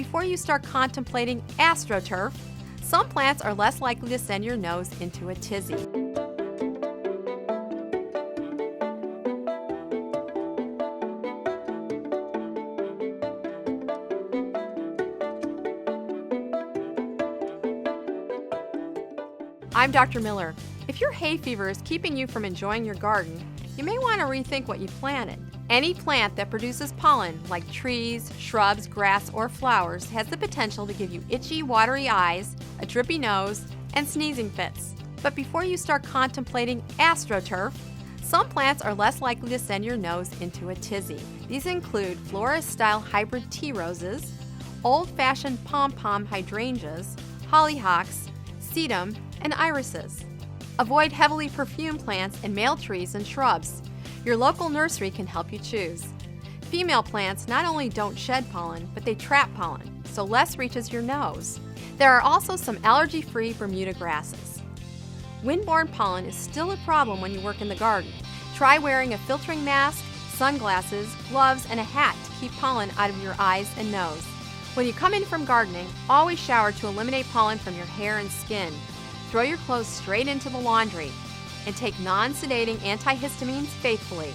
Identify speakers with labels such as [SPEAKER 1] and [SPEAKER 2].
[SPEAKER 1] before you start contemplating AstroTurf, some plants are less likely to send your nose into a tizzy. I'm Dr. Miller. If your hay fever is keeping you from enjoying your garden, you may want to rethink what you planted. Any plant that produces pollen, like trees, shrubs, grass, or flowers, has the potential to give you itchy, watery eyes, a drippy nose, and sneezing fits. But before you start contemplating AstroTurf, some plants are less likely to send your nose into a tizzy. These include florist-style hybrid tea roses, old-fashioned pom-pom hydrangeas, hollyhocks, sedum, and irises. Avoid heavily perfumed plants and male trees and shrubs. Your local nursery can help you choose. Female plants not only don't shed pollen, but they trap pollen, so less reaches your nose. There are also some allergy-free Bermuda grasses. Windborne pollen is still a problem when you work in the garden. Try wearing a filtering mask, sunglasses, gloves, and a hat to keep pollen out of your eyes and nose. When you come in from gardening, always shower to eliminate pollen from your hair and skin. Throw your clothes straight into the laundry and take non-sedating antihistamines faithfully.